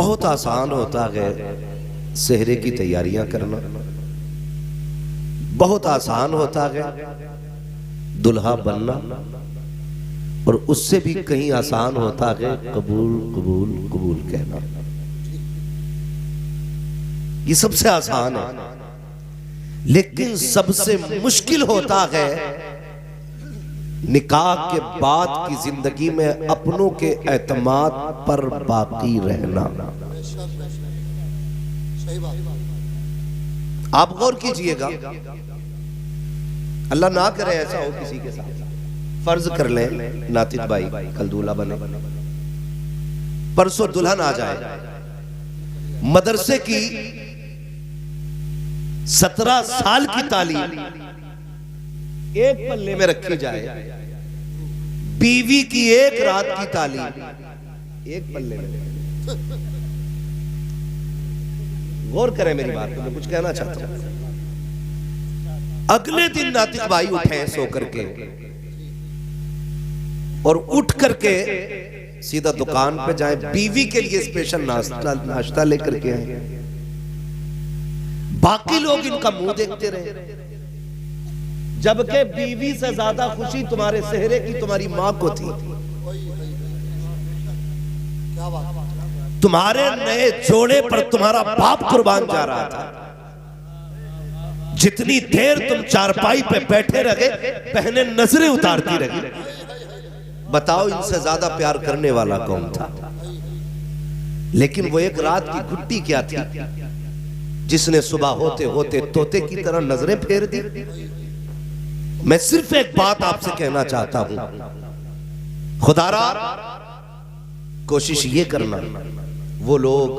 बहुत आसान होता है सेहरे की तैयारियां करना, बहुत आसान होता है दुल्हा बनना, और उससे भी कहीं आसान होता है कबूल कबूल कबूल कहना। ये सबसे आसान है, लेकिन सबसे मुश्किल होता है निकाह के बाद की जिंदगी में अपनों के एतमाद पर बाकी रहना। आप गौर कीजिएगा, अल्लाह ना करे ऐसा हो किसी के साथ। फर्ज कर लें नातिक भाई कल दूल्हा बने, परसों दुल्हन आ जाए, मदरसे की 17 साल की तालीम एक पल्ले में रखी जाए, बीवी की एक रात की तालीम एक पल्ले में। गौर करें मेरी बात को, मैं कुछ कहना चाहता हूं। अगले दिन नातिक भाई उठे सो करके और उठ करके सीधा दुकान पे जाए, बीवी के लिए स्पेशल नाश्ता लेकर के आए। बाकी लोग इनका मुंह देखते रहे, जबकि बीवी से ज्यादा खुशी तुम्हारे सेहरे की तुम्हारी मां को थी। तुम्हारे नए जोड़े पर तुम्हारा बाप कुर्बान जा रहा था। जितनी देर तुम चारपाई पे बैठे रहे, बहनें नजरें उतारती रही। बताओ इनसे ज्यादा प्यार करने वाला कौन था? लेकिन वो एक रात की गुट्टी क्या थी जिसने सुबह होते होते तोते की तरह नजरें फेर दी। मैं सिर्फ एक बात आपसे कहना चाहता हूं, खुदारा कोशिश ये करना, वो लोग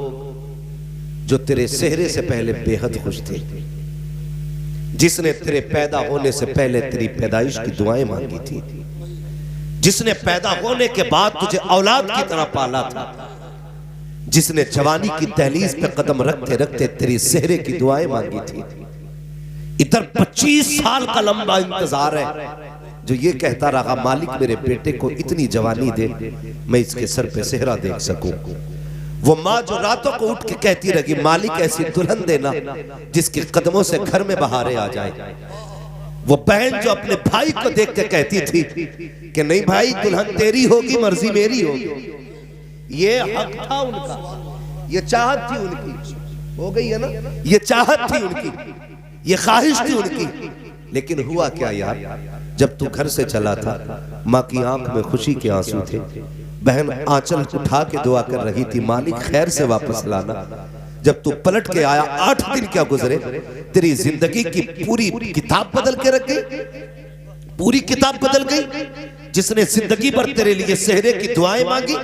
जो तेरे सेहरे से पहले बेहद खुश थे, जिसने तेरे पैदा होने से पहले तेरी पैदाइश की दुआएं मांगी थी, जिसने पैदा होने के बाद तुझे औलाद की तरह पाला था, जिसने जवानी की दहलीज पे कदम रखते रखते तेरी सेहरे की दुआएं मांगी थी, इधर 25 साल का लंबा इंतजार है, जो ये कहता रहा मालिक मेरे बेटे को इतनी जवानी दे, मैं इसके सर पे सेहरा देख सकूं। वो माँ जो रातों को उठ के कहती रही मालिक ऐसी दुल्हन देना जिसके कदमों से घर में बहारें आ जाए। वो बहन जो अपने भाई को देख के कहती थी कि नहीं भाई दुल्हन तेरी होगी, मर्जी मेरी होगी। ये हक था उनका, ये चाहत थी उनकी, हो गई है ना, ये चाहत थी उनकी, ये ख्वाहिश थी उनकी। लेकिन हुआ क्या यार, जब तू घर से चला था माँ की आंख में खुशी के आंसू थे, बहन आंचल उठा के दुआ कर रही थी मालिक खैर से वापस लाना। जब तू पलट के आया 8 दिन क्या गुजरे, तेरी जिंदगी की पूरी किताब बदल के रख गई, पूरी किताब बदल गई। जिसने जिंदगी भर तेरे लिए सेहरे की दुआएं मांगी,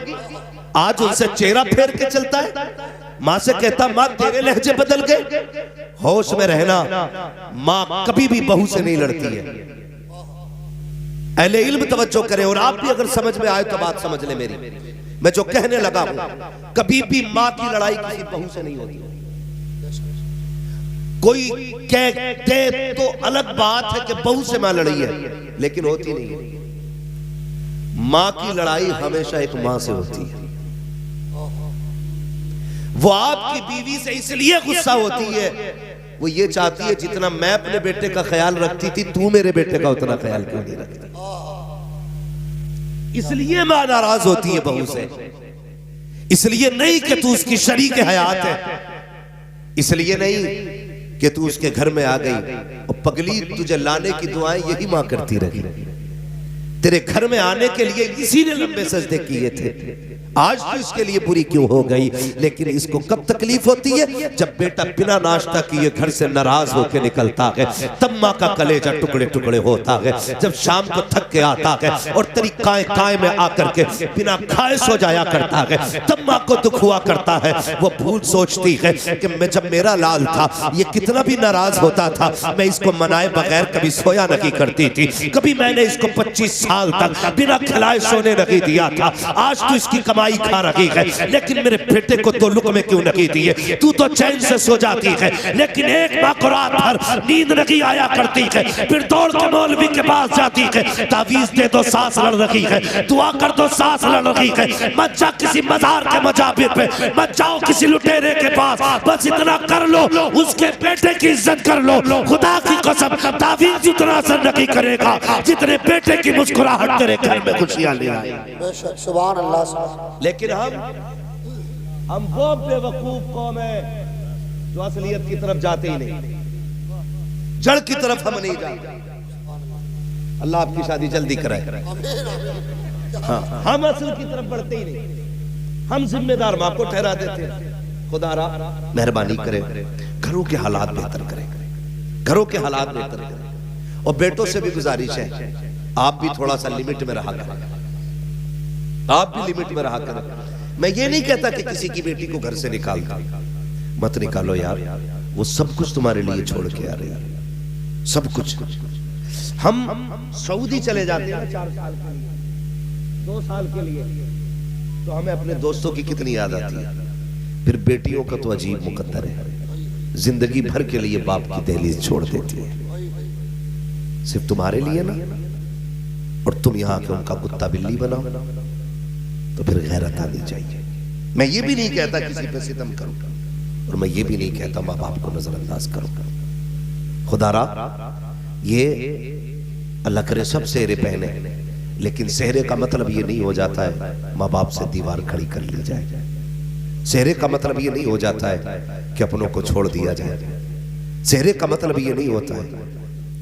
आज उनसे चेहरा फेर के चलता है। माँ से कहता माँ तेरे लहजे बदल गए। होश में रहना, माँ कभी भी बहू से नहीं लड़ती है। अहले इल्म तवज्जो करें, और आप भी अगर समझ में आए तो बात समझ ले मेरी। मैं जो कहने लगा हूं, कभी भी मां की लड़ाई किसी बहू से नहीं होती। कोई कहते तो अलग बात है कि बहू से मां लड़ी है, लेकिन होती नहीं है। मां की लड़ाई हमेशा एक मां से होती है। वो आपकी बीवी से इसलिए गुस्सा होती है, वो ये चाहती है जितना मैं अपने बेटे का ख्याल रखती थी, तू मेरे बेटे का उतना ख्याल क्यों नहीं रखती। इसलिए मां नाराज होती है बहू से, इसलिए नहीं कि तू उसकी शरीक हयात है, इसलिए नहीं कि तू उसके घर में आ गई और पगली तुझे लाने की दुआएं यही मां करती रही। तेरे घर में आने के लिए इसी ने लंबे सजदे किए थे, आज तो इसके लिए बुरी क्यों हो गई। लेकिन इसको कब तकलीफ होती है, जब बेटा बिना नाश्ता किए घर से नाराज होकर निकलता है, तब माँ का कलेजा टुकड़े टुकड़े होता है। जब शाम को थक के आता है और तेरी काय में आकर के बिना खाए सो जाया करता है, तब माँ को दुख हुआ करता है। वो भूल सोचती है कि मैं जब मेरा लाल था ये कितना भी नाराज होता था, मैं इसको मनाए बगैर कभी सोया नहीं करती थी। कभी मैंने इसको 25 साल साल तक बिना खिलाए सोने नहीं दिया था, आज तू इसकी कमाई खा रही है, लेकिन मेरे बेटे को तो लुक़्मे क्यों नहीं दिए? तू तो चैन से सो जाती है, लेकिन एक माँ को रात भर नींद नहीं आया करती है, फिर दौड़ के मौलवी के पास जाती है, तावीज़ दे दो सांस लड़ रही है, दुआ कर दो सांस लड़ रही है। मत जा किसी मज़ार के मजाबिर पे, मत जाओ किसी लुटेरे के पास, बस इतना कर लो उसके बेटे की इज्जत कर लो। खुदा की कसम तावीज़ उतना असर नहीं करेगा जितने बेटे की मुस्कुराहट तेरे घर में खुशियां ले आए। सुभान अल्लाह। लेकिन हम वो बेवकूफ कौम है जो असलियत की तरफ जाते ही नहीं, जड़ की तरफ हम नहीं जाते। अल्लाह आपकी शादी जल्दी कराए। हाँ, हम असल की तरफ बढ़ते ही नहीं, हम जिम्मेदार माँ को ठहरा देते हैं। खुदा मेहरबानी करे, घरों के हालात बेहतर करे, घरों के हालात बेहतर करे। और बेटों से भी गुजारिश है, आप भी थोड़ा सा लिमिट में रहा करें, आप भी लिमिट में रहा करें। मैं ये नहीं कहता कि किसी की बेटी को घर से निकाल दो, मत निकालो यार, वो सब कुछ तुम्हारे लिए छोड़ के आ रही है, सब कुछ। हम सऊदी चले जाते हैं 4 साल के लिए, 2 साल के लिए, तो हमें अपने दोस्तों की कितनी याद आती है। फिर बेटियों का तो अजीब मुकद्दर है, जिंदगी भर के लिए बाप की दहलीज छोड़ देती है, सिर्फ तुम्हारे लिए ना, और तुम यहाँ के उनका कुत्ता बिल्ली बनाओ, तो फिर गैरत आनी चाहिए। मैं ये भी नहीं कहता किसी पे सितम करो, और मैं ये भी नहीं कहता माँ बाप को नजरअंदाज करो। खुदारा ये अल्लाह करे सब सेहरे पहने, लेकिन सेहरे का मतलब ये नहीं हो जाता है माँ बाप से दीवार खड़ी कर ली जाए। सेहरे का मतलब ये नहीं हो जाता है कि अपनों को छोड़ दिया जाए। सेहरे का मतलब ये नहीं होता है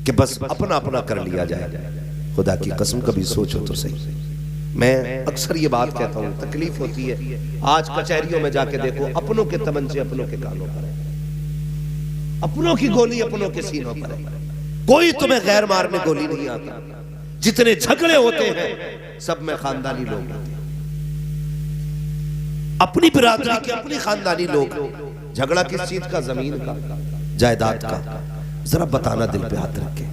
कि बस अपना अपना कर लिया जाए। खुदा की कसम कभी सोचो तो सही। मैं अक्सर ये बात कहता हूँ, तकलीफ होती है। आज कचहरियों में जाके देखो, अपनों के तमंचे अपनों के कानों पर है, अपनों की गोली अपनों के सीनों पर है। कोई तुम्हें गैर मारने गोली नहीं आता। जितने झगड़े होते हैं सब में खानदानी लोग होते हैं, अपनी बिरादरी के, अपनी खानदानी लोग। झगड़ा किस चीज का? जमीन का, जायदाद का। जरा बताना दिल पे हाथ रख के,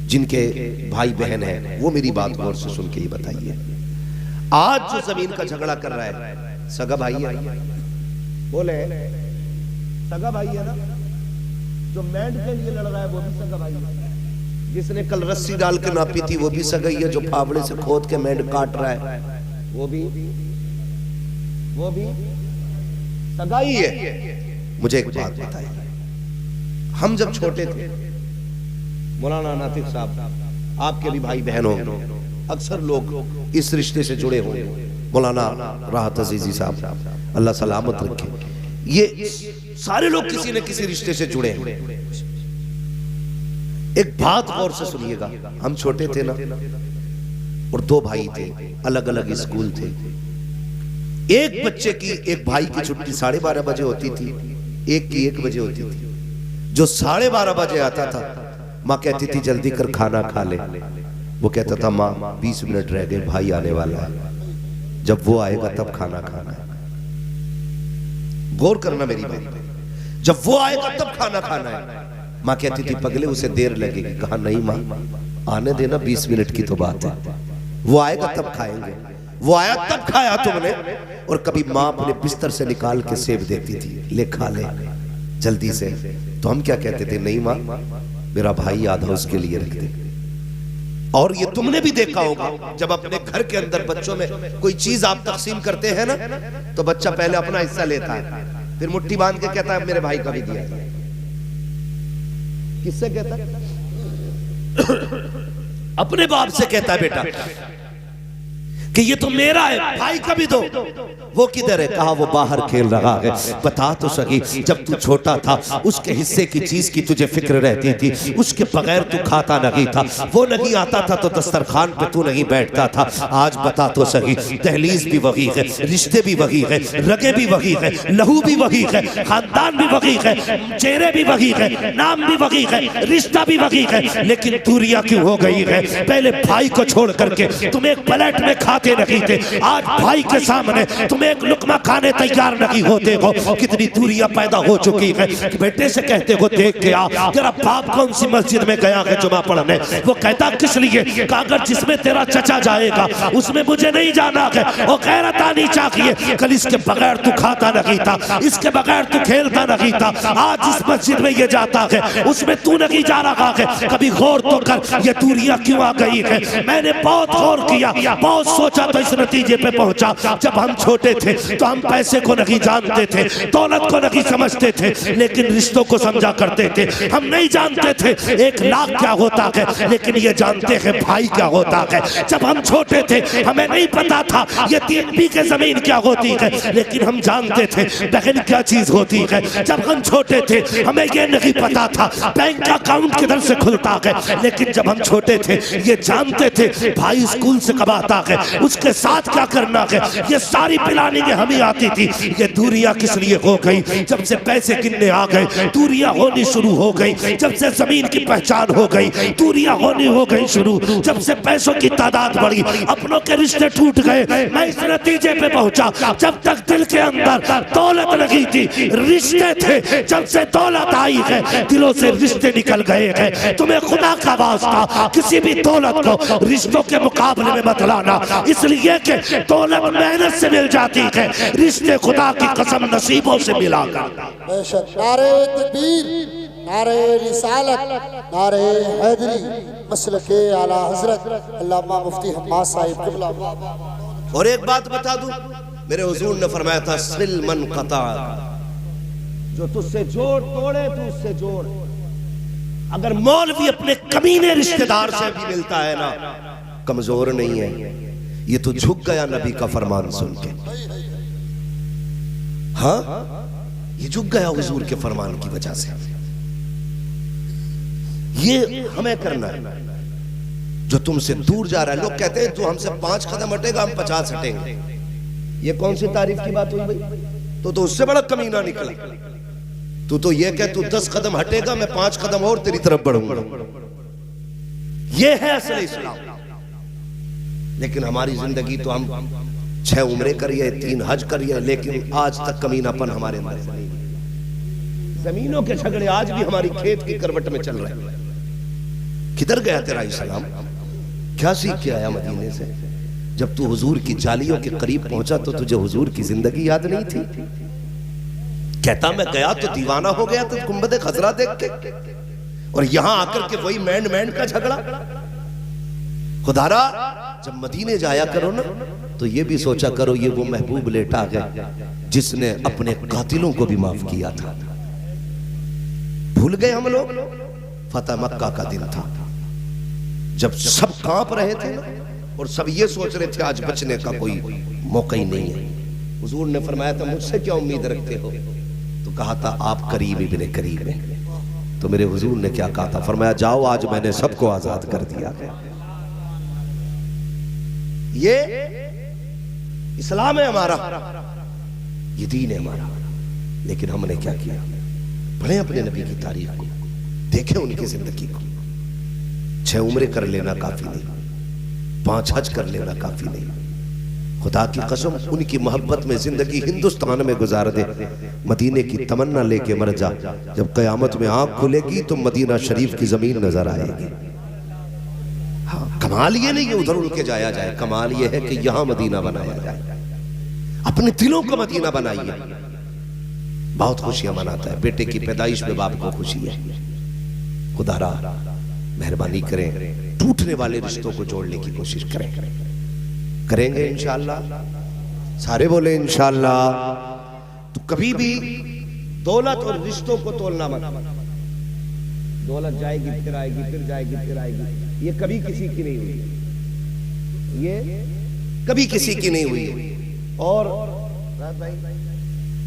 जिनके भाई बहन हैं वो मेरी बात गौर से सुन के ही बताइए। आज जो जमीन का झगड़ा कर रहा है सगा भाई है, बोले सगा भाई है ना? जो मैंड के लिए लड़ रहा है वो भी सगा भाई है, जिसने कल रस्सी डाल के नापी थी वो भी सगा ही है, जो फावड़े से खोद के मैंड काट रहा है वो भी सगा ही है। मुझे एक बात बताइए, हम जब छोटे थे, मौलाना नातिक साहब आपके भी भाई बहन हो, अक्सर लोग इस रिश्ते से जुड़े होंगे, मौलाना राहत अजीजी साहब अल्लाह सलामत रखे, ये सारे लोग किसी न किसी रिश्ते से जुड़े हैं। एक बात गौर से सुनिएगा, हम छोटे थे ना, और 2 भाई थे, अलग अलग स्कूल थे। एक बच्चे की, एक भाई की छुट्टी 12:30 बजे होती थी, एक की 1 बजे होती थी। जो 12:30 बजे आता था, माँ कहती थी जल्दी कर खाना खा ले। वो कहता था माँ 20 मिनट रह गए, भाई आने वाला है, जब वो आएगा तब खाना खाना है। गौर करना मेरी बात, जब वो आएगा तब खाना खाना है। माँ कहती थी पगले उसे देर लगेगी। कहा नहीं माँ, आने देना, 20 मिनट की तो बात है, वो आएगा तब खाएंगे। वो आया तब खाया तुमने। और कभी माँ अपने बिस्तर से निकाल के सेब देती थी, ले खा ले जल्दी से। तो हम क्या कहते थे, नहीं माँ मेरा भाई आधा उसके लिए रख दे। और ये तुमने भी देखा होगा, जब अपने घर के अंदर बच्चों में कोई चीज आप तकसीम करते हैं ना, तो बच्चा पहले अपना हिस्सा लेता है, फिर मुट्ठी बांध के कहता है मेरे भाई का भी दिया। किससे कहता है? अपने बाप से कहता है बेटा कि ये तो मेरा है, भाई का भी दो। वो किधर है? कहा वो बाहर खेल रहा है। बता तो सही, जब तू छोटा था उसके हिस्से की चीज की तुझे फिक्र रहती थी, उसके बगैर तू खाता नहीं था। वो नहीं आता था तो दस्तरखान पे तू नहीं बैठता था। आज बता तो सही, दहलीज भी वही है, रिश्ते भी वही है, रगे भी वही है, लहू भी वही है, खानदान भी वही है, चेहरे भी वही है, नाम भी वही है, रिश्ता भी वही है, लेकिन दूरियां क्यों हो गई है? पहले भाई को छोड़ करके तुम एक प्लेट में खाते खाते नहीं थे, आज भाई के सामने तुम एक लुकमा खाने तैयार नहीं होते हो। कितनी दूरियां पैदा हो चुकी है कि बेटे से कहते हो देख के आ, तेरा बाप कौन सी मस्जिद में गया है जुमा पढ़ने? वो कहता किस लिए? अगर जिसमें तेरा चचा जाएगा उसमें मुझे नहीं जाना है। वो गैरत आनी चाहिए। कल इसके बगैर तू खाता नहीं था, इसके बगैर तू खेलता नहीं था, आज इस मस्जिद में ये जाता है उसमें तू नहीं जा रहा है। कभी गौर तो कर ये दूरियां क्यों आ गई है? मैंने बहुत गौर किया, बहुत सोचा तो इस नतीजे पे पहुंचा। जब हम छोटे थे तो हम पैसे को नहीं जानते थे, दौलत को नहीं समझते थे, लेकिन रिश्तों को समझा करते थे। हम नहीं जानते थे 1 लाख क्या होता है, लेकिन ये जानते हैं भाई क्या होता है। जब हम छोटे थे हमें नहीं पता था ये 3 बीघे जमीन क्या होती है, लेकिन हम जानते थे बहन क्या चीज होती है। जब हम छोटे थे हमें ये नहीं पता था बैंक का अकाउंट किधर से खुलता है, लेकिन जब हम छोटे थे ये जानते थे भाई स्कूल से कब आता है, उसके साथ क्या करना है। ये सारी प्लानिंग हमें आती थी। ये दूरियां किस लिए हो गई? जब से पैसे गिनने आ गए दूरियां होनी शुरू हो गई। जब से जमीन की पहचान हो गई दूरियां होनी हो गई शुरू। जब से पैसों की तादाद बढ़ी अपनों के रिश्ते टूट गए। मैं इस नतीजे पे पहुंचा जब तक दिल के अंदर दौलत लगी थी रिश्ते थे, जब से दौलत आई है दिलों से रिश्ते निकल गए हैं। तुम्हें खुदा का वास्ता किसी भी दौलत को रिश्तों के मुकाबले में मत लाना, इसलिए कि दौलत मेहनत से मिल जाती है, रिश्ते खुदा की कसम नसीबों से मिला कर। बेशक नारे तकबीर, नारे रिसालत, नारे हैदरी, मसलके आला हजरत अल्लामा मुफ्ती हम्माद साहिब क़िबला। और एक बात बता दूं, मेरे हुजूर ने फरमाया था सिल मन कता, जो तुझसे जोड़ तोड़े तू उससे जोड़। अगर मौलवी अपने कमीने रिश्तेदार से भी मिलता है ना, कमजोर नहीं है, ये तो झुक गया नबी का फरमान सुन के। हाँ, ये झुक गया हुजूर के फरमान की वजह से। ये हमें करना है। जो तुमसे दूर जा रहा है, लोग कहते हैं तू हमसे 5 कदम हटेगा हम 50 हटेंगे। ये कौन सी तारीफ की बात हुई भाई? तो उससे बड़ा कमीना निकला। तू ये कह तू 10 कदम हटेगा मैं 5 कदम और तेरी तरफ बढ़ूंगा। ये है असल इस्लाम। लेकिन हमारी जिंदगी तो हम 6 उम्रे करिए, 3 हज करिए, लेकिन आज तक कमीनापन हमारे अंदर से नहीं। जमीनों के झगड़े आज भी हमारी खेत की करवट में चल रहे हैं। किधर गया तेरा इस्लाम? क्या सीख के आया मदीने से? जब तू हुजूर की जालियों के करीब पहुंचा तो तुझे हुजूर की जिंदगी याद नहीं थी? कहता मैं गया तो दीवाना हो गया तो गुंबद खजरा देख के, और यहां आकर के वही मैंड का झगड़ा। खुदारा जब मदीने जाया करो ना तो ये भी सोचा करो ये वो महबूब लेटा है जिसने अपने कातिलों को भी माफ किया था। भूल गए हम लोग? फतह मक्का का दिन था जब सब कांप रहे थे और सब ये सोच रहे थे आज बचने का कोई मौका ही नहीं है। हुजूर ने फरमाया था मुझसे क्या उम्मीद रखते हो? तो कहा था आप करीब इब्ने करीब हैं। तो मेरे हुजूर ने क्या कहा था? फरमाया जाओ आज मैंने सबको आजाद कर दिया है। ये इस्लाम है हमारा, ये दीन है हमारा। लेकिन हमने क्या किया? पढ़े अपने नबी की तारीख को, देखे उनकी जिंदगी को। 6 उम्रे कर लेना काफी नहीं, 5 हज कर लेना काफी नहीं। खुदा की कसम उनकी मोहब्बत में जिंदगी हिंदुस्तान में गुजार दे, मदीने की तमन्ना लेके मर जा। जब कयामत में आंख खुलेगी तो मदीना शरीफ की जमीन नजर आएगी। हाँ, कमाल ये नहीं है उधर उड़ के जाया जाए, कमाल ये है कि यहां मदीना बनाया जाए। अपने दिलों को मदीना बनाइए। बहुत खुशियां मनाता है, बेटे की पैदाइश में बाप को खुशी है। खुदारा मेहरबानी करें, टूटने वाले रिश्तों को जोड़ने की कोशिश करें। करेंगे इंशाअल्लाह, सारे बोले इंशाअल्लाह। तो कभी भी दौलत और रिश्तों को तोलना मत। दौलत जाएगी फिर आएगी, फिर जाएगी फिर आएगी, ये कभी किसी की नहीं हुई, ये कभी किसी की नहीं हुई। और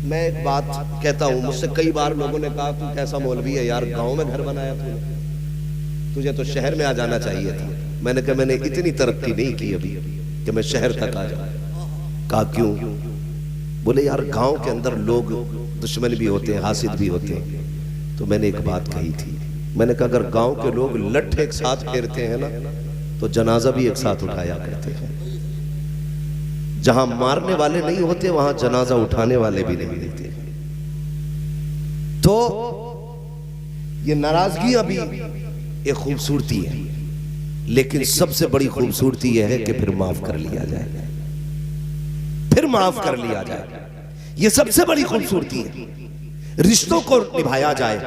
मैं एक बात कहता हूं, मुझसे कई बार लोगों ने कहा तू कैसा मौलवी है यार, गांव में घर बनाया तूने, तुझे तो शहर में आ जाना चाहिए था। मैंने कहा मैंने इतनी तरक्की नहीं की अभी कि मैं शहर तक आ जाऊं। कहा क्यों? बोले यार गांव के अंदर लोग दुश्मन भी होते हैं, हासिद भी होते हैं। तो मैंने एक बात कही थी, मैंने कहा अगर गांव के लोग लठ एक साथ फेरते हैं ना तो जनाजा भी एक साथ उठाया करते हैं। जहां मारने वाले नहीं होते वहां जनाजा उठाने वाले भी नहीं मिलते। तो ये नाराजगी अभी एक खूबसूरती है, लेकिन सबसे बड़ी खूबसूरती यह है कि फिर माफ कर लिया जाए, फिर माफ कर लिया जाए। ये सबसे बड़ी खूबसूरती है। रिश्तों को निभाया जाए,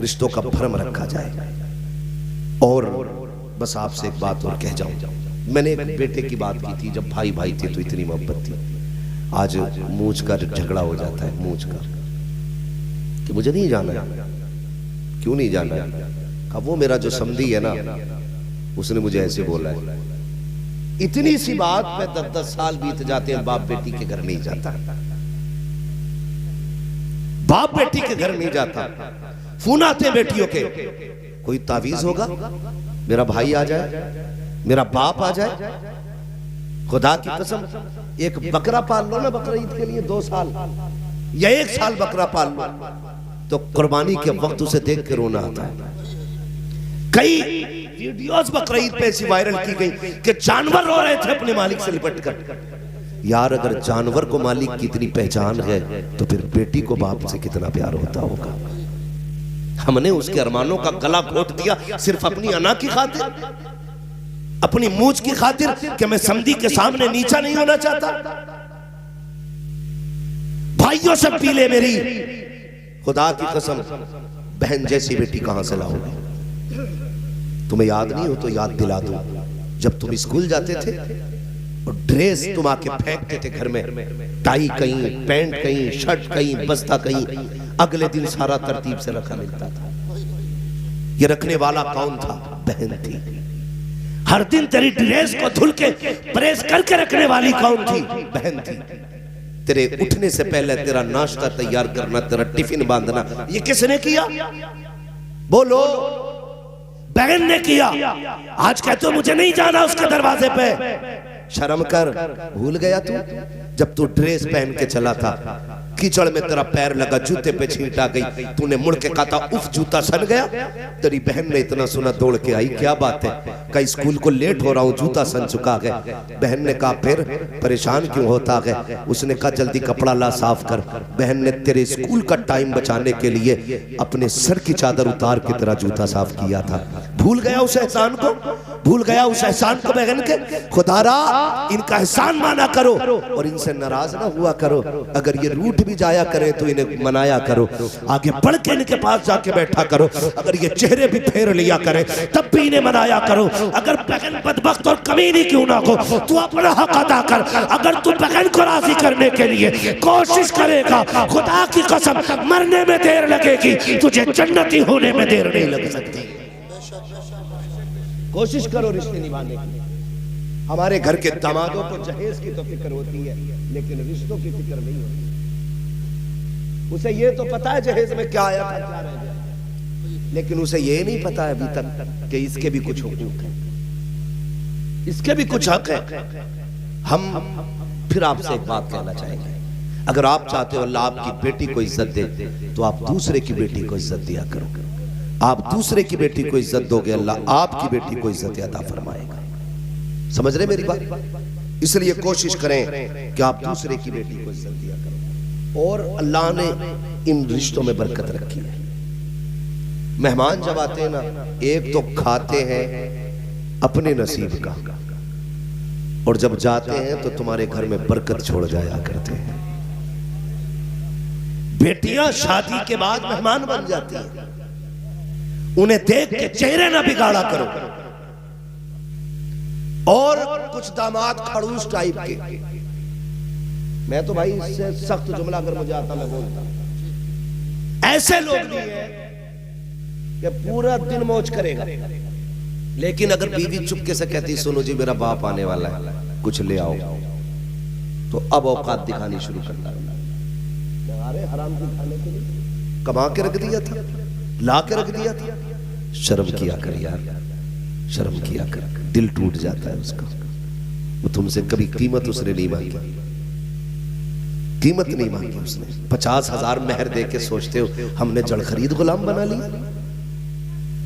रिश्तों का भरम रखा जाए। और बस आपसे एक बात और कह जाऊं, मैंने एक बेटे की बात की थी, जब भाई भाई थे तो इतनी मोहब्बत थी। आज मूंछ का झगड़ा हो जाता है, मूंछ का, कि मुझे नहीं जाना है। क्यों नहीं जाना है? कहा वो मेरा जो समधी है ना, उसने मुझे ऐसे बोला है। इतनी सी बात पे 10-10 साल बीत जाते हैं, बाप बेटी के घर नहीं जाता, बाप बेटी के घर नहीं जाता। फोन आते बेटियों के, कोई तावीज होगा, मेरा भाई आ जाए, मेरा बाप आ जाए। खुदा की कसम, एक बकरा पाल लो ना बकरा ईद के लिए 2 साल या 1 साल बकरा पाल लो, तो कुर्बानी के वक्त उसे देख के रोना आता है। कई वीडियोस बकरा ईद पे ऐसी वायरल की गई कि जानवर रो रहे थे अपने मालिक से लिपट कर। यार अगर जानवर को मालिक की इतनी पहचान है तो फिर बेटी को बाप से कितना प्यार होता होगा। हमने उसके अरमानों का गला घोट दिया सिर्फ अपनी अना की खातिर, अपनी मूंछ की खातिर कि मैं समधी के सामने नीचा नहीं होना चाहता। भाइयों से पीले मेरी, खुदा की कसम, बहन जैसी बेटी कहां से लाओगे? तुम्हें याद नहीं हो तो याद दिला दो, जब तुम स्कूल जाते थे और ड्रेस तुम आके फेंकते थे घर में, टाई कहीं, पैंट कहीं, शर्ट कहीं, बस्ता कहीं, अगले दिन सारा तरतीब से रखा मिलता था। ये रखने वाला कौन था? बहन थी। हर दिन तेरी ड्रेस को धुल के प्रेस करके रखने वाली कौन थी? बहन थी। तेरे उठने से पहले तेरा नाश्ता तैयार करना, तेरा टिफिन बांधना, ये किसने किया? बोलो। बहन ने किया। आज कहते हो मुझे नहीं जाना उसके दरवाजे पे। शर्म कर, भूल गया तू? जब तू ड्रेस पहन के चला था, कीचड़ में तेरा पैर लगा, जूते पे छींट आ गई, तूने मुड़ के कहा था उफ जूता सन गया। तेरी बहन ने इतना सुना दौड़ के आई, क्या बात है? कहीं स्कूल को लेट हो रहा हूं, जूता सन चुका है। बहन ने कहा फिर परेशान क्यों होता है? उसने कहा जल्दी कपड़ा ला साफ कर। बहन ने तेरे स्कूल का टाइम बचाने के लिए अपने सर की चादर उतार के तेरा जूता साफ किया था। भूल गया उस एहसान को? भूल गया उस एहसान को बहन के? खुदारा इनका एहसान माना करो और इनसे नाराज ना हुआ करो। अगर ये रूठ भी जाया करे तो इन्हें मनाया करो, आगे बढ़ के इनके पास जाके बैठा करो। अगर ये चेहरे भी फेर लिया करे तब भी इन्हें मनाया करो। अगर बहन बदबख्त और कमीनी क्यों ना हो, तू अपना हक अदा कर। अगर तू बहन को राजी करने के लिए कोशिश करेगा, खुदा की कसम मरने में देर लगेगी, तुझे जन्नती होने में देर नहीं लग सकती। कोशिश करो रिश्ते निभाने की। हमारे घर के दामादों को जहेज की तो फिक्र होती है, लेकिन रिश्तों की फिक्र नहीं होती। उसे ये तो पता है जहेज में क्या आया था, क्या रह गया, लेकिन उसे ये नहीं पता है अभी तक कि इसके भी कुछ हुकूक है, इसके भी कुछ हक है। हम फिर आपसे एक बात कहना चाहेंगे, अगर आप चाहते हो अल्लाह आपकी बेटी को इज्जत दे तो आप दूसरे की बेटी को इज्जत दिया करो। आप दूसरे की बेटी को इज्जत दोगे, अल्लाह आपकी बेटी को इज्जत अता फरमाएगा। समझ रहे मेरी बात? इसलिए कोशिश करें कि आप दूसरे की बेटी को इज्जत दिया करो। और अल्लाह ने इन रिश्तों में बरकत रखी है। मेहमान जब आते हैं ना, एक तो खाते हैं अपने नसीब का, और जब जाते हैं तो तुम्हारे घर में बरकत छोड़ जाया करते हैं। बेटियां शादी के बाद मेहमान बन जाती हैं, उन्हें देख के चेहरे ना बिगाड़ा करो। और कुछ दामाद खड़ूस टाइप के, मैं तो भाई इससे सख्त जुमला अगर मुझे आता मैं बोलता, ऐसे लोग भी हैं कि पूरा दिन मौज करेगा, लेकिन अगर बीवी चुपके से कहती सुनो जी मेरा बाप आने वाला है, कुछ ले आओ, तो अब औकात दिखानी शुरू करता है। अरे हराम की खाने के लिए कमा के रख दिया था, ला के रख दिया था। शर्म किया कर यार, शर्म किया कर, दिल टूट जाता है उसका। वो तुमसे कभी कीमत उसने नहीं मांगी, कीमत नहीं मांगी उसने। 50,000 मेहर दे के सोचते हो हमने जड़ खरीद गुलाम बना ली,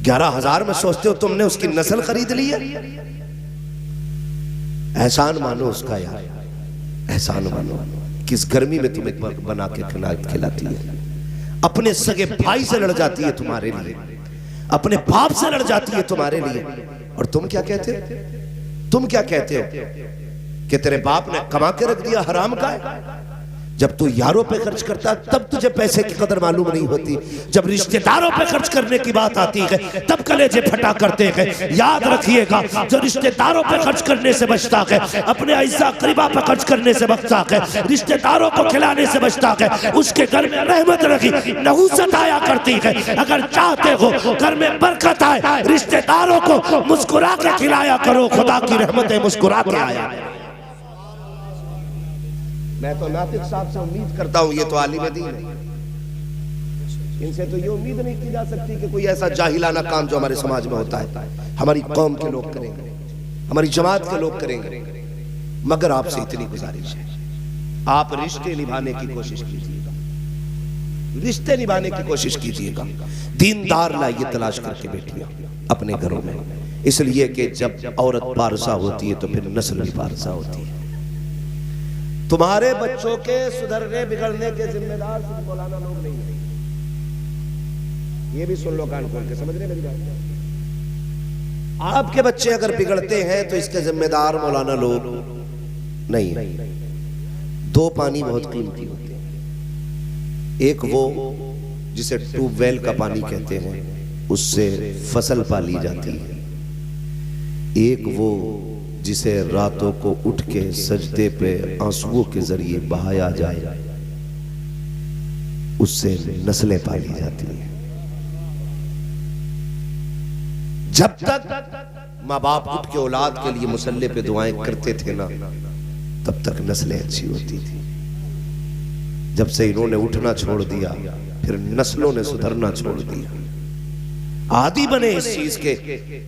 11,000 में सोचते हो तुमने उसकी नस्ल खरीद ली है। एहसान मानो उसका यार, एहसान मानो कि इस गर्मी में तुम्हें बना के खिलाती है, अपने सगे भाई से लड़ जाती है तुम्हारे लिए, अपने बाप से लड़ जाती है तुम्हारे लिए। और तुम क्या कहते हो? तुम क्या कहते हो कि तेरे बाप ने कमा के रख दिया हराम का है? जब तू यारों पे खर्च करता तब तुझे पैसे की कदर मालूम नहीं होती, जब रिश्तेदारों पे खर्च करने की बात आती है तब कलेजे फटा करते हैं। याद रखिएगा, जो रिश्तेदारों पे खर्च करने से बचता है, अपने ऐसा करीबा पे खर्च करने से बचता है, रिश्तेदारों को खिलाने से बचता है, उसके घर में रहमत रखी नहुसत आया करती है। अगर चाहते हो घर में बरकत आए, रिश्तेदारों को मुस्कुरा के खिलाया करो, खुदा की रहमत है मुस्कुरा के आया। मैं तो नातिक साहब से उम्मीद करता हूं, ये तो आलिम दीन है, इनसे तो ये उम्मीद नहीं की जा सकती कि कोई ऐसा जाहिलाना काम जो हमारे समाज में होता है हमारी कौम के लोग करेंगे, हमारी जमात के लोग करेंगे। मगर आपसे इतनी गुजारिश है, आप रिश्ते निभाने की कोशिश कीजिएगा, रिश्ते निभाने की कोशिश कीजिएगा। दीनदार लाइए तलाश करके बेटियां अपने घरों में, इसलिए कि जब औरत पारसा होती है तो फिर नस्ल भी पारसा होती है। तुम्हारे बच्चों के सुधरने बिगड़ने के जिम्मेदार सिर्फ मौलाना लोग नहीं है, ये भी सुन लो कान खोल के, समझ रहे मेरी बात? आपके बच्चे अगर बिगड़ते हैं तो इसके जिम्मेदार मौलाना लोग नहीं है। दो पानी बहुत कीमती होते हैं, एक वो जिसे ट्यूबवेल का पानी कहते हैं, उससे फसल पाली जाती है, एक वो जिसे रातों को उठ के सजदे पे आंसुओं के जरिए बहाया जाए, उससे नस्लें पाली जाती हैं। जब तक माँ बाप उठ के औलाद के लिए मुसल्ले पे दुआएं करते थे ना, तब तक नस्लें अच्छी होती थी। जब से इन्होंने उठना छोड़ दिया, फिर नस्लों ने सुधरना छोड़ दिया। आदी बने इस चीज के,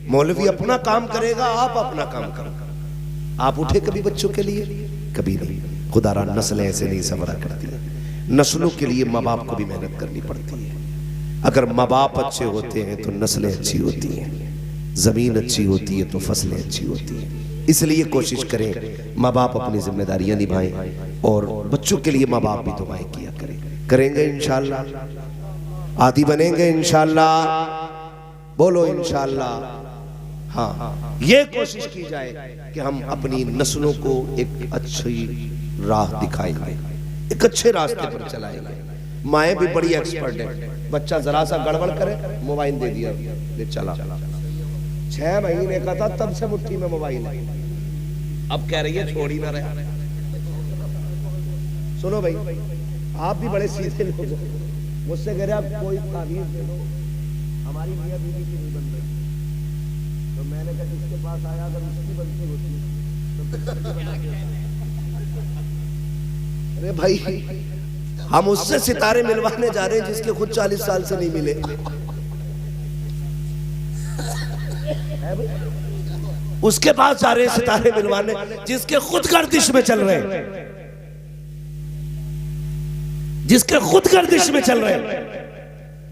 मौलवी अपना काम करेगा, आप अपना काम करो। आप उठे कभी बच्चों के लिए? कभी नहीं। खुदारा नस्लें ऐसे नहीं संवरा करती है, नस्लों के लिए माँ बाप को भी मेहनत करनी पड़ती है। अगर माँ बाप अच्छे होते हैं तो नस्लें अच्छी होती हैं, जमीन अच्छी होती है तो फसलें अच्छी होती हैं। इसलिए कोशिश करें माँ बाप अपनी जिम्मेदारियां निभाएं और बच्चों के लिए माँ बाप भी दुआएं किया करें। करेंगे इंशाअल्लाह, आदी बनेंगे इंशाअल्लाह, बोलो इंशाअल्लाह। हाँ, ये कोशिश की जाए कि हम अपनी नस्लों को एक अच्छी राह दिखाएंगे, एक अच्छे रास्ते पर चलाएंगे। माएँ भी बड़ी एक्सपर्ट है, बच्चा जरा सा गड़बड़ करे मोबाइल दे दिया, ले चला। 6 महीने का था तब से मुट्ठी में मोबाइल है, अब कह रही है छोड़ ही ना रहे। सुनो भाई, आप भी बड़े सीधे लोग हो, मुझसे कह रहे आप कोई ताबीर दे दो, हमारी मियां बीवी की नहीं बन रही। तो मैंने कहा जिसके पास आया अगर उसकी बनती होती तो अरे भाई, हम उससे सितारे मिलवाने जा रहे हैं जिसके खुद 40 साल से नहीं मिले। उसके पास जा रहे हैं सितारे मिलवाने जिसके खुद गर्दिश में चल रहे हैं, जिसके खुद गर्दिश में चल रहे हैं।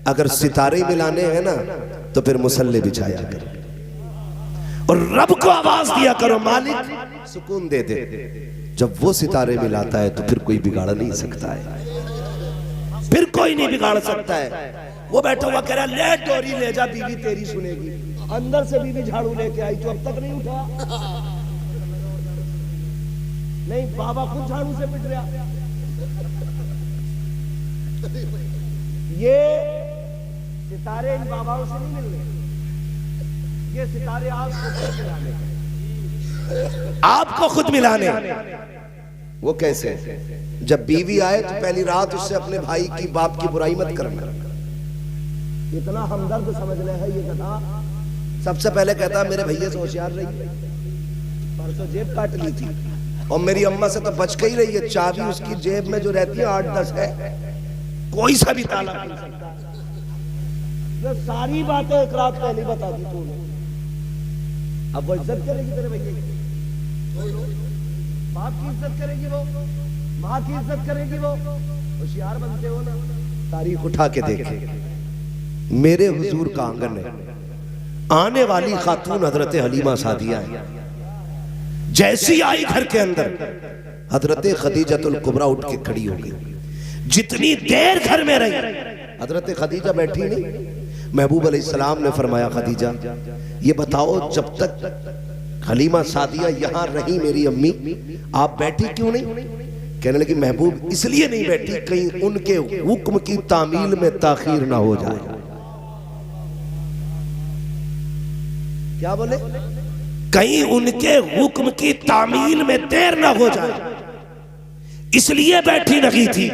अगर सितारे मिलाने हैं ना तो फिर मुसल्ले बिछाया करो और रब को आवाज दिया करो, मालिक सुकून दे दे। जब वो सितारे मिलाता है तो फिर कोई बिगाड़ नहीं सकता है, फिर कोई नहीं बिगाड़ सकता है। वो बैठा हुआ कह रहा ले डोरी ले जा, बीवी तेरी सुनेगी। अंदर से बीवी झाड़ू लेके आई तो अब तक नहीं उठा, नहीं बाबा खुद झाड़ू से पिट रहा। ये सितारे इन बाबाओं से नहीं मिल रहे, ये सितारे आपको खुद मिलाने, आपको खुद मिलाने। वो कैसे? जब बीवी आए तो पहली रात उससे अपने भाई की बाप की बुराई मत करना। इतना हमदर्द समझना है ये गधा। सबसे पहले कहता मेरे भैया से होशियार रही, परसों जेब काट ली थी और मेरी अम्मा से तो बच के ही रही है। चाबी उसकी जेब में जो रहती है 8-10 है, कोई सा भी ताला खुल सकता है। ये सारी बातें एक रात पहले बता दी तूने। अब वो इज्जत करेगी तेरे भैया की, बाप की इज्जत करेगी, वो माँ की इज्जत करेगी। वो होशियार बनते हो ना। तारीख उठा के देखे, मेरे हुजूर का आंगन है, आने वाली खातून हजरत हलीमा सादिया है। जैसी आई घर के अंदर, हजरत खदीजतुल कुबरा उठ के खड़ी हो गई। जितनी देर घर में रही, हजरत खदीजा बैठी नहीं। महबूब अलैहिस्सलाम ने फरमाया, खदीजा ये बताओ, जब तक हलीमा सादिया यहां रही मेरी अम्मी, आप बैठी क्यों नहीं? कहने लगी, महबूब इसलिए नहीं बैठी कहीं उनके हुक्म की तामील में ताखीर ना हो जाए। क्या बोले? कहीं उनके हुक्म की तामील में देर ना हो जाए, इसलिए बैठी नहीं थी।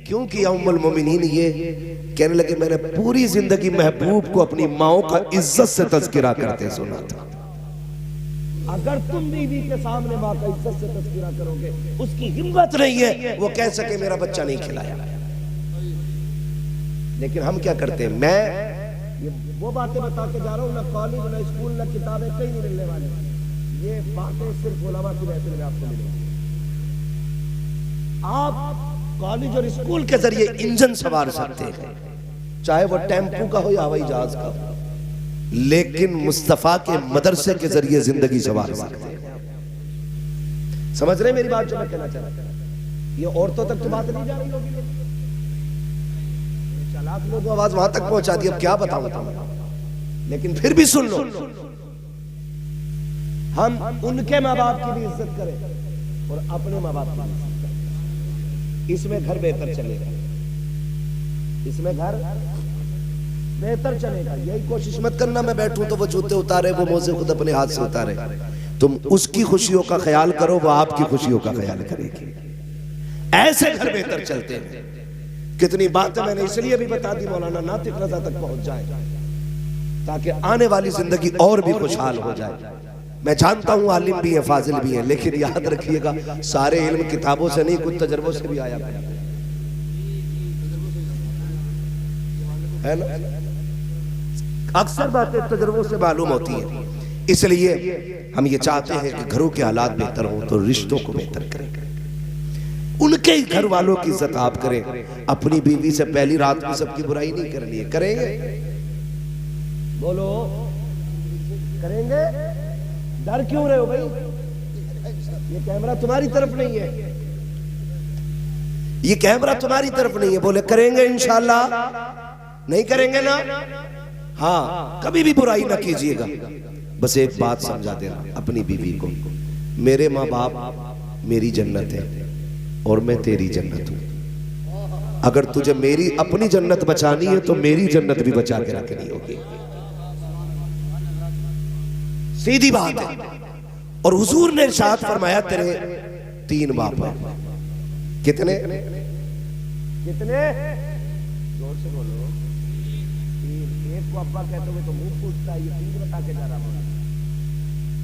क्योंकि उम्मुल मोमिनीन ये कहने लगे, मैंने पूरी जिंदगी महबूब को अपनी माओ का इज्जत से तज़किरा करते सुना था। अगर तुम बीवी के सामने माँ का इज्जत से तज़किरा करोगे, उसकी हिम्मत नहीं है वो कह सके मेरा बच्चा नहीं खिलाया। लेकिन हम क्या करते हैं, मैं ये वो बातें बता के जा रहा हूँ, ना कॉलेज ना स्कूल ना किताबें कहीं नहीं मिलने वाले। ये बातें सिर्फ उलमा की महफिल में आपको मिलेंगी। आप कॉलेज और स्कूल के जरिए इंजन सवार सकते हैं, चाहे वो टेम्पू का हो या हवाई जहाज का हो, लेकिन मुस्तफा के मदरसे के जरिए जिंदगी सवार सकते हैं। समझ रहे मेरी बात जो मैं कहना चाह रहा हूं? ये औरतों तक तो बात नहीं जा रही होगी, चालाक लोग आवाज वहां तक पहुंचा दी। अब क्या बताऊं तुम्हें, लेकिन फिर भी सुन लो। हम उनके माँ बाप की भी इज्जत करें और अपने माँ बाप की भी इज्जत करें, इसमें घर बेहतर चलेगा, इसमें घर बेहतर चलेगा। यही कोशिश मत करना मैं बैठूं तो वो जूते उतारे, वो मोजे खुद अपने हाथ से उतारे। तुम उसकी खुशियों का ख्याल करो, वो आपकी खुशियों का ख्याल करेगी। ऐसे घर बेहतर चलते हैं। कितनी बातें मैंने इसलिए भी बता दी मौलाना नातिक रजा तक पहुंच जाए, ताकि आने वाली जिंदगी और भी खुशहाल हो जाए। मैं जानता हूं आलिम भी है, फाजिल भी है, लेकिन याद रखिएगा सारे इल्म किताबों से नहीं, कुछ तजर्बों से भी आया है ना। अक्सर बातें तजर्बों से मालूम होती है। इसलिए हम ये चाहते हैं कि घरों के हालात बेहतर हों तो रिश्तों को बेहतर करें, उनके ही घर वालों की इज्जत आप करें। अपनी बीवी से पहली रात में सबकी बुराई नहीं करनी है। करेंगे? बोलो करेंगे? डर क्यों रहे हो भाई? ये कैमरा तुम्हारी तरफ नहीं है, ये कैमरा तुम्हारी तरफ नहीं है। बोले करेंगे इंशाल्लाह। नहीं करेंगे ना? हाँ, कभी भी बुराई ना कीजिएगा। बस एक बात समझा देना अपनी बीवी को, मेरे माँ बाप मेरी जन्नत है और मैं तेरी जन्नत हूं। अगर तुझे मेरी अपनी जन्नत बचानी है तो मेरी जन्नत भी बचा के रखनी होगी। सीधी बात है। और हुजूर ने इरशाद फरमाया, तेरे 3 बाप हैं। कितने? कितने? जोर से बोलो। एक को अब्बा कहते हुए तो मुंह पूछता है, ये 3 बता के जा रहा हूं,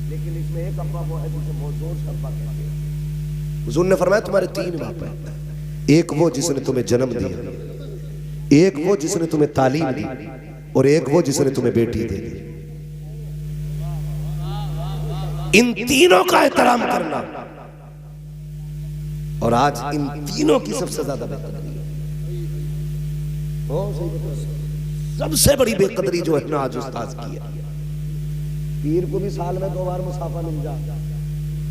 लेकिन इसमें एक अब्बा वो है जिसे बहुत जोर से अब्बा कहते हैं। हुजूर ने फरमाया तुम्हारे 3 बाप हैं। एक वो जिसने तुम्हें जन्म दिया, एक वो जिसने तुम्हें तालीम दी, और एक वो जिसने तुम्हें बेटी दे दी। इन तीनों का एहतराम करना। और आज इन तीनों की सबसे ज्यादा बेकदरी है। सबसे बड़ी बेकदरी जो है ना आज उस्ताद की है। पीर को भी साल में 2 बार मुसाफा मिल जाए,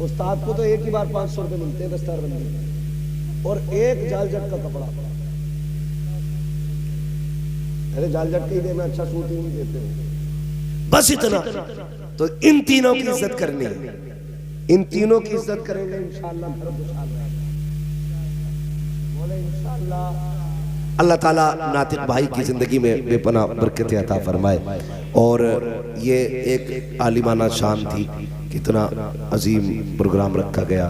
उस्ताद को तो एक ही बार 500 रुपए मिलते हैं दस्तारबंदी, और एक जालजट का कपड़ा। अरे जालजट के ही में अच्छा सूट ही नहीं देते हो, बस इतना। तो इन तीनों की इज्जत करनी है, इन तीनों की इज्जत करेंगे इंशाअल्लाह घर खुशहाल रहेगा। बोले इंशाअल्लाह। अल्लाह ताला नातिक भाई की जिंदगी में बेपनाह बरकत अता फरमाए। और ये एक आलिमाना शाम थी, कितना अजीम प्रोग्राम रखा गया,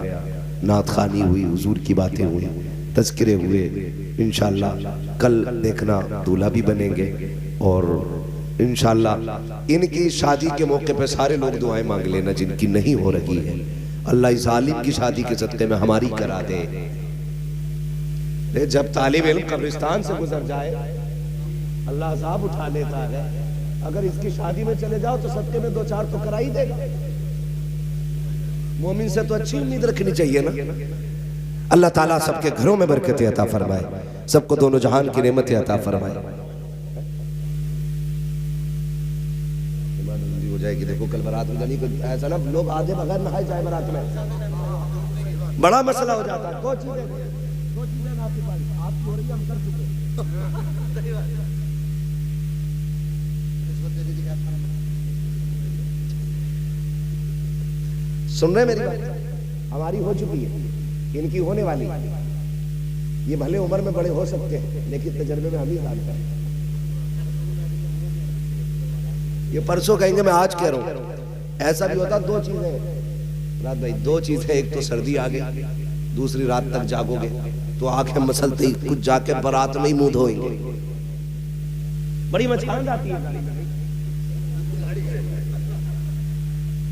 नात खानी हुई, हुजूर की बातें हुई, तज़किरे हुए। इंशाअल्लाह कल देखना दूल्हा भी बनेंगे, और इंशाअल्लाह इनकी शादी के मौके पे सारे लोग दुआएं मांग लेना जिनकी नहीं हो रही है। अल्लाह इस आलिम की शादी के सदक़े में हमारी करा दे। जब तालिब इल्म कब्रिस्तान से गुजर जाए अल्लाह अज़ाब उठा लेता है। अगर इसकी शादी में चले जाओ तो सदक़े में 2-4 तो करा ही देगा। मोमिन से तो अच्छी उम्मीद रखनी चाहिए ना। अल्लाह ताला सबके घरों में बरकत अता फरमाए, सबको दोनों जहान की नेमत अता फरमाए। हो जाएगी। कि देखो कल बारात में गली को ऐसा ना लोग आधे बगैर नहाए जाए बारात में, बड़ा मसला हो जाता है। दो चीजें आपके पास आपकी हो रही है, हम कर चुके। सुन रहे मेरी बात? हमारी हो चुकी है, इनकी होने वाली। ये भले उम्र में बड़े हो सकते हैं लेकिन तजर्बे में हम ही जानते हैं। ये परसों कहेंगे मैं आज कह रहा हूं। ऐसा भी होता दो चीजें रात भाई, दो चीजें, एक तो सर्दी आ गई, दूसरी रात तक जागोगे तो आंखें मसलते ही कुछ जाके बारात में ही मुंह धोएंगे। बड़ी मचकान आती है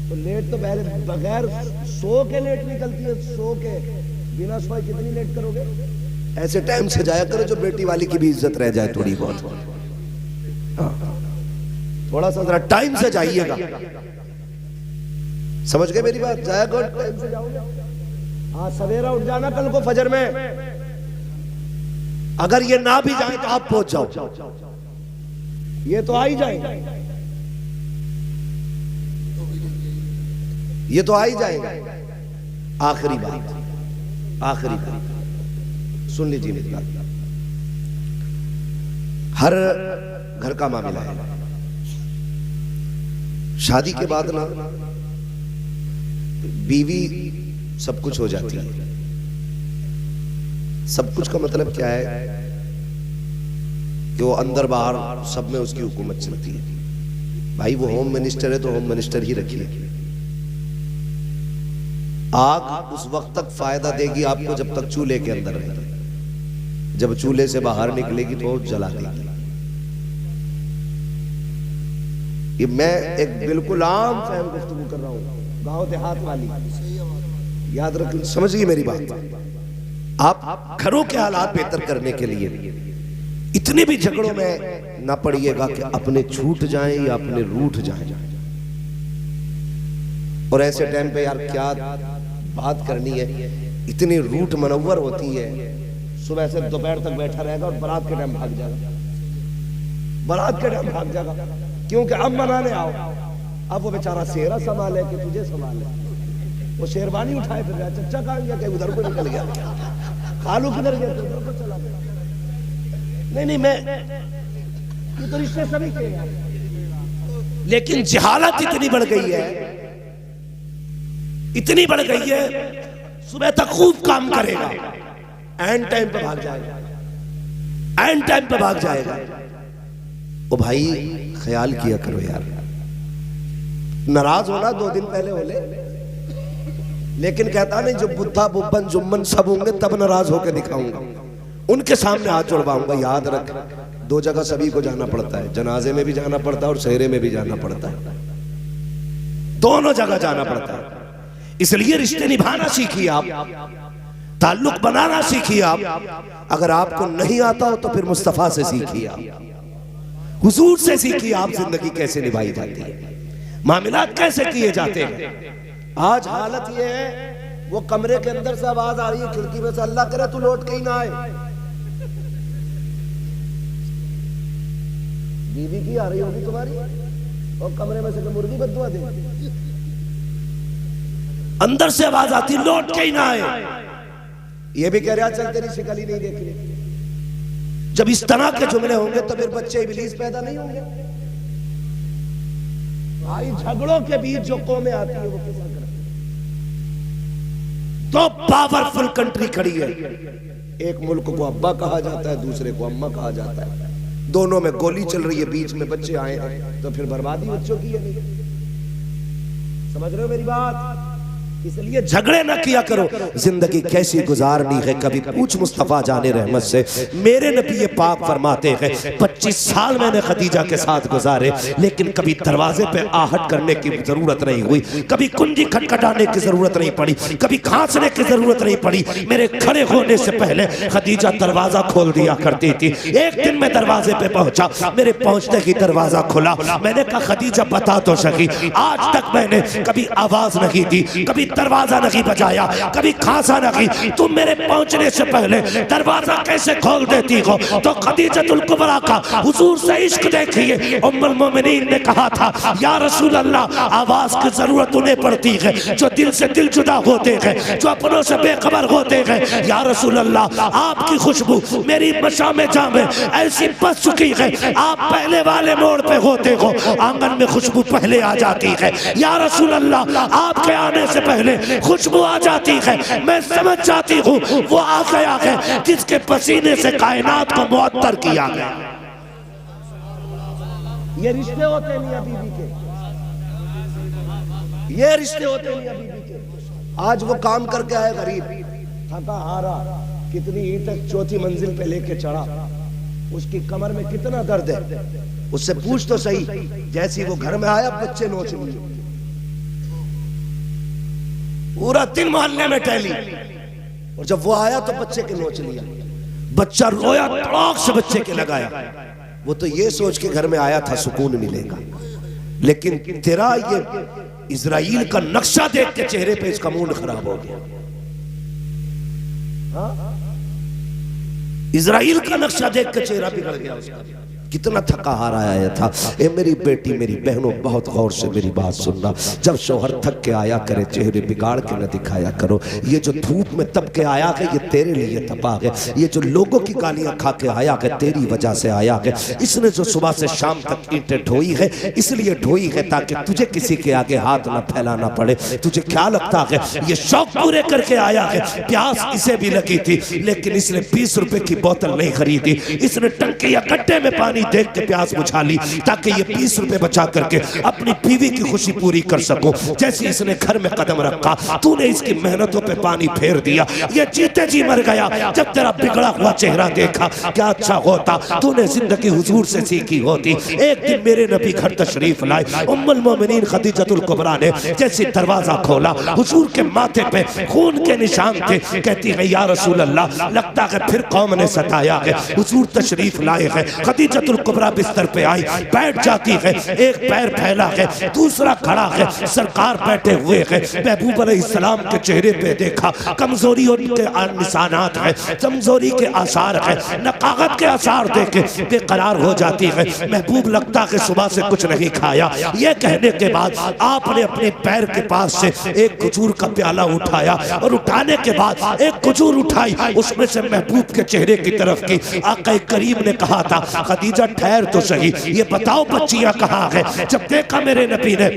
तो लेट तो पहले बगैर सो के लेट निकलती है, सो के बिना सोए कितनी लेट करोगे? ऐसे टाइम से जाया करो जो बेटी वाली की भी इज्जत रह जाए थोड़ी बहुत। थोड़ा सा जरा टाइम से जाइएगा, समझ गए मेरी बात? जाया करो टाइम से जाओगे। हाँ सवेरा उठ जाना कल को फजर में। अगर ये ना भी जाए तो आप पहुंच जाओ, ये तो आ ही जाएगा, ये तो आ ही जाएगा। आखिरी बात, आखिरी बात सुन लीजिए मेरी बात। हर घर का मामला है, शादी के बाद ना बीवी सब कुछ हो जाती है। सब कुछ का मतलब क्या है कि वो अंदर बाहर सब में उसकी हुकूमत चलती है। भाई वो होम मिनिस्टर है तो होम मिनिस्टर ही रखिए। आग उस वक्त तक फायदा देगी आपको जब तक चूल्हे के अंदर रहेगी, जब चूल्हे से बाहर निकलेगी तो जला देगी। ये मैं एक बिल्कुल आम फहम गुफ्तगू कर रहा हूं, गांव देहात वाली, याद रखिए, समझिए मेरी बात। आप घरों के हालात बेहतर करने के लिए इतने भी झगड़ों में ना पड़िएगा कि अपने छूट जाएं या अपने रूठ जाएं। और ऐसे टाइम पे यार क्या बात करनी है, इतनी रूठ मनव्वर होती है, सुबह से दोपहर तक बैठा रहेगा और बारात के टाइम भाग जाएगा, बारात के टाइम भाग जाएगा, क्योंकि अब मनाने आओ। अब वो बेचारा सेहरा संभाले कि तुझे संभाले, वो शेरवानी उठाए फिर गया, चच्चा कहाँ गया, कहीं उधर को निकल गया, खालू किधर गया, तो उधर को चला गया। नहीं मैं ये तो रिश्ते सभी के हैं, लेकिन जहालत इतनी बढ़ गई है, इतनी बढ़ गई है, सुबह तक खूब काम करेगा, एंड टाइम पे भाग जाएगा, एंड टाइम पे भाग जाएगा। ओ भाई ख्याल किया करो यार, नाराज होना 2 दिन पहले हो ले, लेकिन कहता नहीं जो बुद्धा बुब्बन जुम्मन सब होंगे तब नाराज होकर दिखाऊंगा, उनके सामने हाथ जोड़वाऊंगा। याद रख 2 जगह सभी को जाना पड़ता है, जनाजे में भी जाना पड़ता है और सेहरे में भी जाना पड़ता है, दोनों जगह जाना पड़ता है। इसलिए रिश्ते निभाना सीखिए आप, ताल्लुक बनाना सीखिए आप। अगर आपको नहीं आता हो तो फिर मुस्तफा से सीखिए आप, हुजूर से सीखिए आप जिंदगी कैसे निभाई जाती है, मामलात कैसे किए जाते हैं। आज हालत ये है, वो कमरे के अंदर से आवाज आ रही है खिड़की में से, अल्लाह करे तू लौट के ही ना आए, बीवी की आ रही होगी तुम्हारी, और कमरे में से मुर्गी बदुआ दे, अंदर से आवाज आती लौट के ही ना आए। ये भी कह रहा चल तेरी शिकल ही नहीं देखनी। जब इस तरह के जुमले होंगे तो फिर बच्चे इब्लीस पैदा नहीं होंगे। भाई झगड़ों के बीच जो कौमें आती है वो कैसा करती है। तो पावरफुल कंट्री खड़ी है, एक मुल्क को अब्बा कहा जाता है, दूसरे को अम्मा कहा जाता है, दोनों में गोली चल रही है, बीच में बच्चे आए हैं, तो फिर बर्बादी बच्चों की है। समझ रहे हो मेरी बात? इसलिए झगड़े ना किया करो। जिंदगी कैसी गुजारनी है कभी पूछ मुस्तफा जाने रहमत से। मेरे नबी ये पाक फरमाते हैं 25 साल मैंने खदीजा के साथ गुजारे, लेकिन कभी दरवाजे पे आहट करने की जरूरत नहीं हुई, कभी कुंजी खटखटाने की जरूरत नहीं पड़ी, कभी खांसने की जरूरत नहीं पड़ी। मेरे खड़े होने से पहले खदीजा दरवाजा खोल दिया करती थी। एक दिन मैं दरवाजे पे पहुंचा, मेरे पहुंचते ही दरवाजा खुला। मैंने कहा खदीजा बता तो सकी, आज तक मैंने कभी आवाज नहीं दी, कभी दरवाजा नहीं बजाया, कभी खांसा नहीं, तुम मेरे पहुंचने से पहले दरवाजा कैसे खोल देती हो? तो खदीजतुल कुबरा का हुजूर से इश्क देखिए। उम्मुल मोमिनीन ने कहा था, या रसूल अल्लाह, आवाज की जरूरत उन्हें पड़ती है जो दिल से दिल जुदा होते हैं, जो अपनों से बेखबर होते हैं। या रसूल अल्लाह, आपकी खुशबू मेरी मशामे जामे ऐसी बस चुकी है, आप पहले वाले मोड़ पे होते हो, आंगन में खुशबू पहले आ जाती है। या रसूल अल्लाह, आपके आने से पहले खुशबू आ जाती है, मैं समझ जाती हूँ वो आ गया है जिसके पसीने से कायनात को मुअत्तर किया गया। ये रिश्ते होते मियां बीवी के, ये रिश्ते होते मियां बीवी के। आज वो काम करके आए गरीब, थका हारा, कितनी ईंट चौथी मंजिल पे लेके चढ़ा, उसकी कमर में कितना दर्द है, उससे पूछ तो सही। जैसी वो घर में आया बच्चे नोच लिए, पूरा दिन मोहल्ले में टहली, और जब वो आया तो बच्चे के नोच लिया। बच्चा रोया, तड़ाक से बच्चे के लगाया। वो तो ये सोच के घर में आया था सुकून मिलेगा, लेकिन तेरा ये इजराइल का नक्शा देख के चेहरे पे इसका मूड खराब हो गया। इजराइल का नक्शा देख के चेहरा बिगड़ गया उसका। कितना थका हारा आया था। ए मेरी बेटी, मेरी बहनों, बहुत गौर से मेरी बात सुनना। जब शौहर थक के आया करे, चेहरे बिगाड़ के न दिखाया करो। ये जो धूप में तप के आया है, ये तेरे लिए तपा है। ये जो लोगों की गालियां खा के आया है, तेरी वजह से आया है। इसने जो सुबह से शाम तक ईंटें ढोई है, इसलिए ढोई है ताकि तुझे किसी के आगे हाथ न फैलाना पड़े। तुझे क्या लगता है ये शौक पूरे करके आया है? प्यास इसे भी लगी थी, लेकिन इसने 20 रुपए की बोतल नहीं खरीदी। इसने टंकी या गड्ढे में पानी देख के प्यास बुझा ली ताकि ये 20 रुपए बचा करके अपनी बीवी की खुशी पूरी कर सको। जैसे इसने घर में कदम रखा, तूने इसकी मेहनतों पे पानी फेर दिया। ये जीते जी मर गया। जब तेरा बिगड़ा हुआ चेहरा देखा, क्या अच्छा होता तूने जिंदगी हुजूर से सीखी होती। एक दिन मेरे नबी घर तशरीफ लाए। उम्मुल मोमिनीन खदीजतुल कुबरा ने जैसे दरवाजा खोला, हुजूर के माथे पे खून के निशान थे। कहती है, या रसूल अल्लाह, लगता है फिर कौम ने सताया है। हुजूर तशरीफ लाए हैं। खदीजतुल कुबरा बिस्तर पे आई, बैठ जाती है। एक पैर फैला है, दूसरा खड़ा है। सरकार बैठे हुए हैं। महबूब अलैहिस्सलाम के चेहरे पे देखा, कमजोरी उनके निशानात है, कमजोरी के आसार है। नकागत के आसार देखे बेकरार हो जाती है। महबूब लगता है सुबह से कुछ नहीं खाया। ये कहने के बाद आपने अपने पैर के पास से एक खजूर का प्याला उठाया, और उठाने के बाद एक खजूर उठाई, उसमें से महबूब के चेहरे की तरफ की। आका करीम ने कहा था, खदीजा ठहर तो सही, ये बताओ बच्चियां कहाँ है? जब देखा मेरे नबी ने,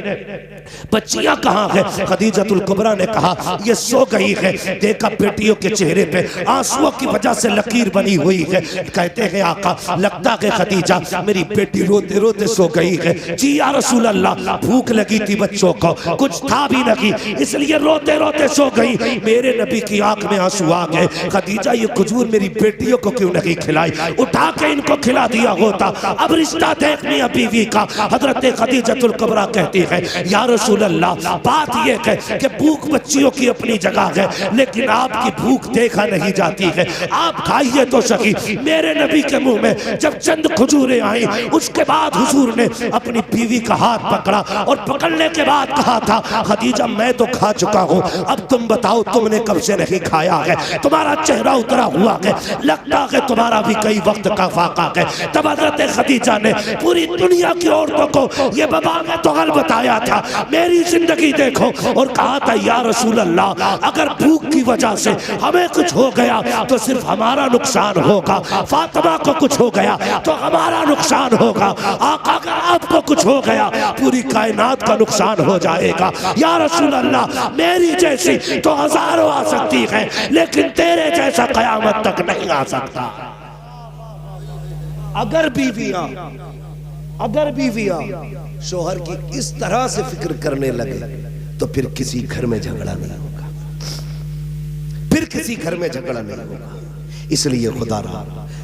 बच्चियां कहाँ है? खदीजतुल कुबरा ने कहा, ये सो गई है। देखा बेटियों के चेहरे पे आंसुओं की वजह से लकीर बनी हुई है। कहते हैं, आका लगता है खदीजा मेरी बेटी रोते रोते सो गई है। जी या रसूल अल्लाह, भूख लगी थी बच्चों को, कुछ था भी नहीं, इसलिए रोते रोते सो गई। मेरे नबी की आंख में आंसू आ गए। खदीजा, ये खजूर मेरी बेटियों को क्यों नहीं खिलाई? उठा के इनको खिला दिया होता। अब रिश्ता देख मियां बीवी का। हजरत खदीजतुल कुबरा कहती है, या रसूल अल्लाह, बात यह है कि भूख बच्चियों की अपनी जगह है, लेकिन आपकी भूख देखा नहीं जाती है। आप खाइए तो सही। मेरे नबी के मुंह में जब चंद खजूरें आई, उसके बाद हुजूर ने अपनी बीवी का हाथ पकड़ा, और पकड़ने के बाद कहा था, खदीजा मैं तो खा चुका हूँ, अब तुम बताओ तुमने कब से नहीं खाया है? तुम्हारा चेहरा उतरा हुआ है, लगता है तुम्हारा भी कई वक्त का फाका है। तब हजरत खदीजा ने पूरी दुनिया की औरतों को ये बबा ने तो हल बताया था, मेरी जिंदगी देखो, और कहा था, या रसूल अल्लाह, अगर भूख की वजह से हमें कुछ हो गया तो सिर्फ हमारा नुकसान होगा। फातिमा को कुछ हो गया तो हमारा नुकसान होगा। आका, अगर आपको कुछ हो गया पूरी कायनात का नुकसान हो जाएगा। या रसूल अल्लाह, मेरी जैसी तो हजारों आ सकती है, लेकिन तेरे जैसा कयामत तक नहीं आ सकता। अगर बीवियां शोहर की इस तरह से फिक्र करने लगे तो फिर किसी घर में झगड़ा नहीं होगा, फिर किसी घर में झगड़ा नहीं होगा। इसलिए खुदा रहा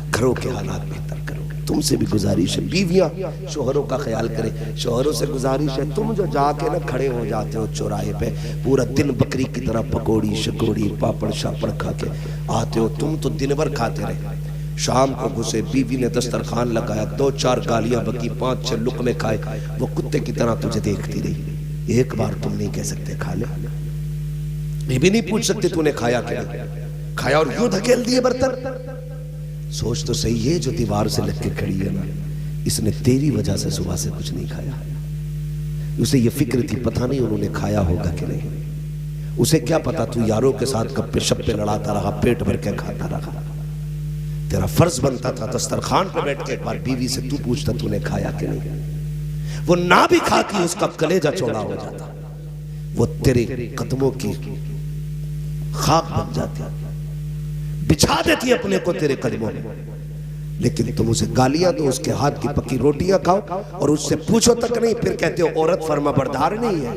घरों के हालात बेहतर करो। तुमसे भी गुजारिश है, बीवियां शोहरों का ख्याल करें। शोहरों से गुजारिश है, तुम जो जाके ना खड़े हो जाते हो चौराहे पे, पूरा दिन बकरी की तरह पकौड़ी शकौड़ी पापड़ शापड़ खा के आते हो, तुम तो दिन भर खाते रहे। शाम को घुसे, बीवी ने दस्तरखान लगाया, 2-4 गालियां बकी, 5-6 लुकमे खाए, वो कुत्ते की तरह तुझे देखती रही। एक बार तुम नहीं कह सकते खा ले? ये भी नहीं पूछ सकते तूने खाया क्या, खाया और यूं धकेल दिए बर्तन। सोच तो सही है, जो दीवार से लग के खड़ी है ना, इसने तेरी वजह से सुबह से कुछ नहीं खाया। उसे ये फिक्र थी पता नहीं उन्होंने खाया होगा कि नहीं। उसे क्या पता तू यारों के साथ गप्पे शप्पे लड़ाता रहा, पेट भर के खाता रहा। तेरा फर्ज बनता था दस्तरखान पे बैठ के एक बार बीवी से तू पूछता तूने खाया कि नहीं। वो ना भी खाती उसका कलेजा चौड़ा हो जाता, वो तेरे कदमों की खाक बन जाती, बिछा देती अपने को तेरे कदमों में। लेकिन तुम उसे गालियां दो, उसके हाथ की पक्की रोटियां खाओ और उससे पूछो तक नहीं, फिर कहते हो औरत फर्मा बरदार नहीं है,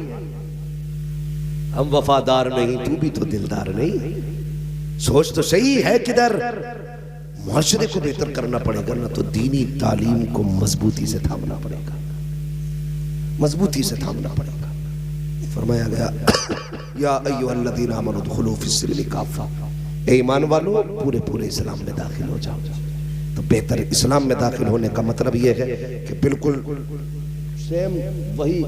हम वफादार नहीं, तू भी तो दिलदार नहीं। सोच तो सही है किधर। मुआशरे को बेहतर करना पड़ेगा ना, तो दीनी तालीम को मजबूती से थामना पड़ेगा, मजबूती से थामना पड़ेगा। फरमाया गया या अय्युहल्लज़ीना आमनू उदखुलू फिस्सिल्मि काफ़ा, ए ईमान वालों पूरे पूरे इस्लाम में दाखिल हो जाओ। तो बेहतर इस्लाम में दाखिल होने का मतलब यह है कि बिल्कुल सेम वही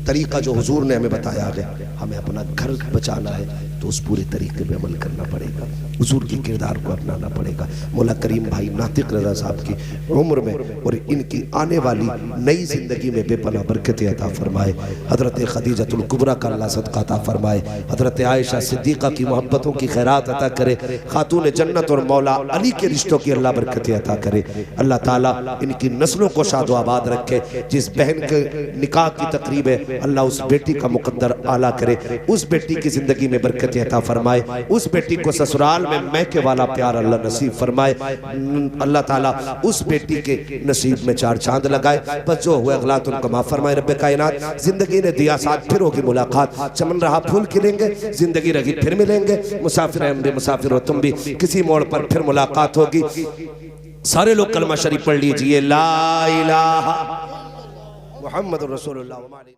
तरीका जो हुजूर ने हमें बताया है, हमें अपना घर बचाना है तो उस पूरे तरीके पे अमल करना पड़ेगा, हुजूर के किरदार को अपनाना पड़ेगा। मौला करीम भाई नातिक रज़ा साहब की उम्र में और इनकी आने वाली नई जिंदगी में बेपनाह बरकतें अता फरमाए। हजरत खदीजतुल कुबरा का अल्लाह सदका अता फरमाए। हजरत आयशा सिद्दीक़ा की मोहब्बतों की खैरात अता करे। खातून जन्नत और मौला अली के रिश्तों की अल्लाह बरकतें अता करे। अल्लाह ताला इनकी नस्लों को शादो आबाद रखे। जिस बहन के निकाह की तकरीब है अल्लाह उस बेटी का मुकद्दर आला करे, उस बेटी की जिंदगी में बरकत अता फरमाए, उस बेटी को ससुराल में महके वाला प्यार अल्लाह नसीब फरमाए। अल्लाह ताला उस बेटी के नसीब में चार चांद लगाए। बस जो हुए अगलात उनको माफ फरमाए रब्बे कायनात। जिंदगी ने दिया साथ, फिर होगी मुलाकात। चमन रहा फूल खिलेंगे, जिंदगी रही फिर मिलेंगे। मुसाफिर हम भी मुसाफिर हो तुम भी, किसी मोड़ पर फिर मुलाकात होगी। सारे लोग कलमा शरीफ पढ़ लीजिए, ला इलाहा मुहम्मद रसूलुल्लाह।